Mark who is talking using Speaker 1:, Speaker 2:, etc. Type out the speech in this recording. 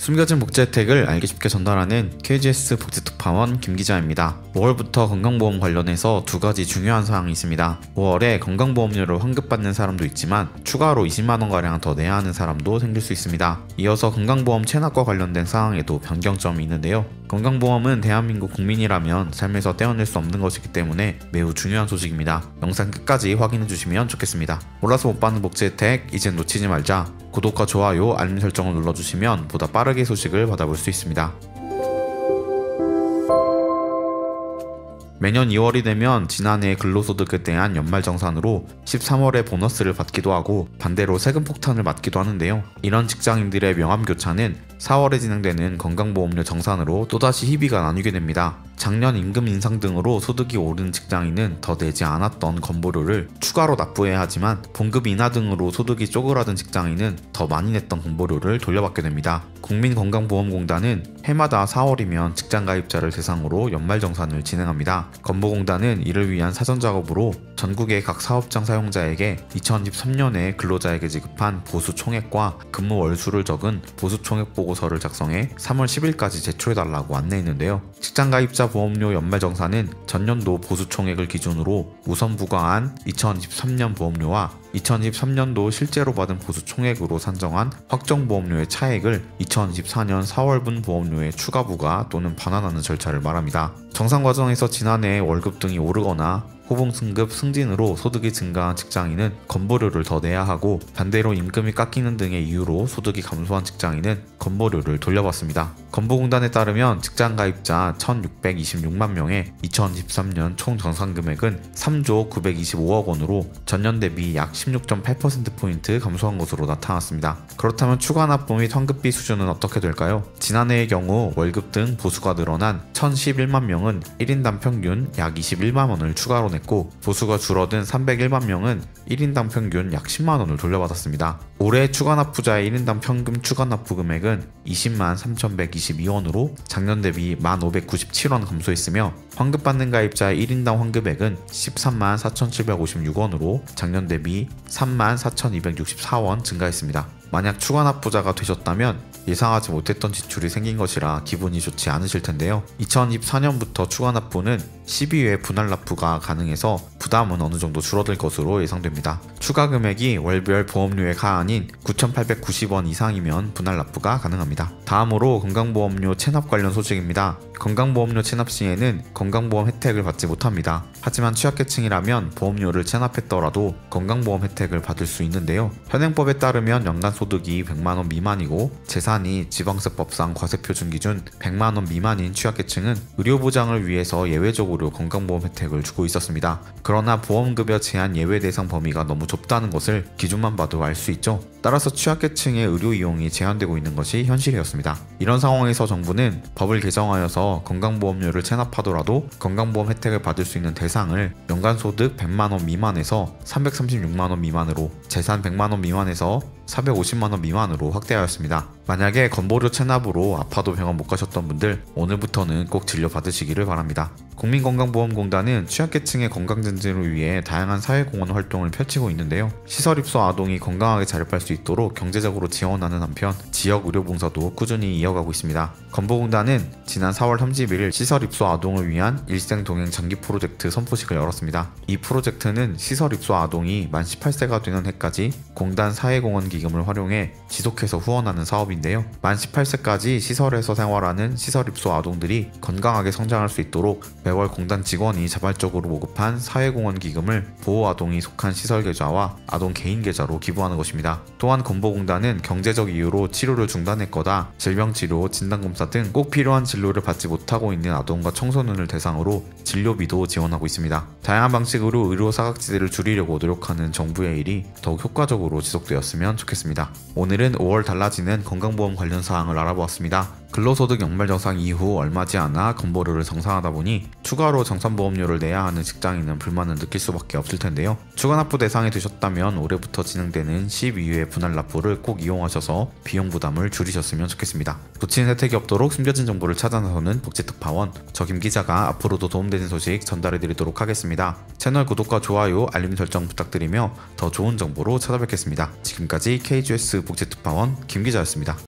Speaker 1: 숨겨진 복지 혜택을 알기 쉽게 전달하는 KGS 복지특파원 김기자입니다. 5월부터 건강보험 관련해서 두 가지 중요한 사항이 있습니다. 5월에 건강보험료를 환급받는 사람도 있지만 추가로 20만원가량 더 내야 하는 사람도 생길 수 있습니다. 이어서 건강보험 체납과 관련된 사항에도 변경점이 있는데요. 건강보험은 대한민국 국민이라면 삶에서 떼어낼 수 없는 것이기 때문에 매우 중요한 소식입니다. 영상 끝까지 확인해 주시면 좋겠습니다. 몰라서 못 받는 복지 혜택 이젠 놓치지 말자. 구독과 좋아요, 알림 설정을 눌러주시면 보다 빠르게 소식을 받아볼 수 있습니다. 매년 2월이 되면 지난해 근로소득에 대한 연말정산으로 13월에 보너스를 받기도 하고 반대로 세금 폭탄을 맞기도 하는데요. 이런 직장인들의 명함교차는 4월에 진행되는 건강보험료 정산으로 또다시 희비가 나뉘게 됩니다. 작년 임금 인상 등으로 소득이 오른 직장인은 더 내지 않았던 건보료를 추가로 납부해야 하지만 봉급 인하 등으로 소득이 쪼그라든 직장인은 더 많이 냈던 건보료를 돌려받게 됩니다. 국민건강보험공단은 해마다 4월이면 직장가입자를 대상으로 연말정산을 진행합니다. 건보공단은 이를 위한 사전작업으로 전국의 각 사업장 사용자에게 2023년에 근로자에게 지급한 보수총액과 근무 월수를 적은 보수총액 보고서를 작성해 3월 10일까지 제출해달라고 안내했는데요. 직장가입자 보험료 연말정산은 전년도 보수총액을 기준으로 우선 부과한 2023년 보험료와 2023년도 실제로 받은 보수총액으로 산정한 확정보험료의 차액을 2024년 4월분 보험료에 추가 부과 또는 반환하는 절차를 말합니다. 정산 과정에서 지난해 월급 등이 오르거나 호봉 승급 승진으로 소득이 증가한 직장인은 건보료를 더 내야 하고 반대로 임금이 깎이는 등의 이유로 소득이 감소한 직장인은 건보료를 돌려받습니다. 건보공단에 따르면 직장가입자 1626만 명의 2023년 총 정산금액은 3조 925억 원으로 전년 대비 약 16.8%포인트 감소한 것으로 나타났습니다. 그렇다면 추가 납부 및 환급비 수준은 어떻게 될까요? 지난해의 경우 월급 등 보수가 늘어난 1011만 명은 1인당 평균 약 21만 원을 추가로 냈고 보수가 줄어든 301만 명은 1인당 평균 약 10만 원을 돌려받았습니다. 올해 추가 납부자의 1인당 평균 추가 납부 금액은 20만 3,122원으로 작년 대비 1,597원 감소했으며 환급받는 가입자의 1인당 환급액은 13만 4,756원으로 작년 대비 3만 4,264원 증가했습니다. 만약 추가 납부자가 되셨다면 예상하지 못했던 지출이 생긴 것이라 기분이 좋지 않으실 텐데요. 2024년부터 추가 납부는 12회 분할 납부가 가능해서 부담은 어느 정도 줄어들 것으로 예상됩니다. 추가 금액이 월별 보험료의 하한인 9,890원 이상이면 분할 납부가 가능합니다. 다음으로 건강보험료 체납 관련 소식입니다. 건강보험료 체납 시에는 건강보험 혜택을 받지 못합니다. 하지만 취약계층이라면 보험료를 체납했더라도 건강보험 혜택을 받을 수 있는데요. 현행법에 따르면 연간 소득이 100만원 미만이고 재산이 지방세법상 과세표준 기준 100만원 미만인 취약계층은 의료보장을 위해서 예외적으로 건강보험 혜택을 주고 있었습니다. 그러나 보험급여 제한 예외 대상 범위가 너무 좁다는 것을 기준만 봐도 알 수 있죠. 따라서 취약계층의 의료 이용이 제한되고 있는 것이 현실이었습니다. 이런 상황에서 정부는 법을 개정하여서 건강보험료를 체납하더라도 건강보험 혜택을 받을 수 있는 대상을 연간소득 100만원 미만에서 336만원 미만으로 재산 100만원 미만에서 450만원 미만으로 확대하였습니다. 만약에 건보료 체납으로 아파도 병원 못 가셨던 분들 오늘부터는 꼭 진료 받으시기를 바랍니다. 국민건강보험공단은 취약계층의 건강증진을 위해 다양한 사회공헌 활동을 펼치고 있는데요. 시설 입소 아동이 건강하게 자립할 수 있도록 경제적으로 지원하는 한편 지역 의료봉사도 꾸준히 이어가고 있습니다. 건보공단은 지난 4월 31일 시설 입소 아동을 위한 일생동행 장기 프로젝트 선포식을 열었습니다. 이 프로젝트는 시설 입소 아동이 만 18세가 되는 해까지 공단 사회공헌 기금을 활용해 지속해서 후원하는 사업인데요. 만 18세까지 시설에서 생활하는 시설 입소 아동들이 건강하게 성장할 수 있도록 매월 공단 직원이 자발적으로 모급한 사회공헌 기금을 보호아동이 속한 시설 계좌와 아동 개인 계좌로 기부하는 것입니다. 또한 건보공단은 경제적 이유로 치료를 중단했거나 질병치료, 진단검사 등 꼭 필요한 진료를 받지 못하고 있는 아동과 청소년을 대상으로 진료비도 지원하고 있습니다. 다양한 방식으로 의료 사각지대를 줄이려고 노력하는 정부의 일이 더욱 효과적으로 지속되었으면 좋겠습니다. 오늘은 5월 달라지는 건강보험 관련 사항을 알아보았습니다. 근로소득 연말정산 이후 얼마지 않아 건보료를 정산하다 보니 추가로 정산보험료를 내야 하는 직장인은 불만을 느낄 수밖에 없을 텐데요. 추가 납부 대상이 되셨다면 올해부터 진행되는 12회 분할 납부를 꼭 이용하셔서 비용 부담을 줄이셨으면 좋겠습니다. 놓치는 혜택이 없도록 숨겨진 정보를 찾아 나서는 복지특파원 저 김기자가 앞으로도 도움되는 소식 전달해드리도록 하겠습니다. 채널 구독과 좋아요, 알림 설정 부탁드리며 더 좋은 정보로 찾아뵙겠습니다. 지금까지 KGS 복지특파원 김기자였습니다.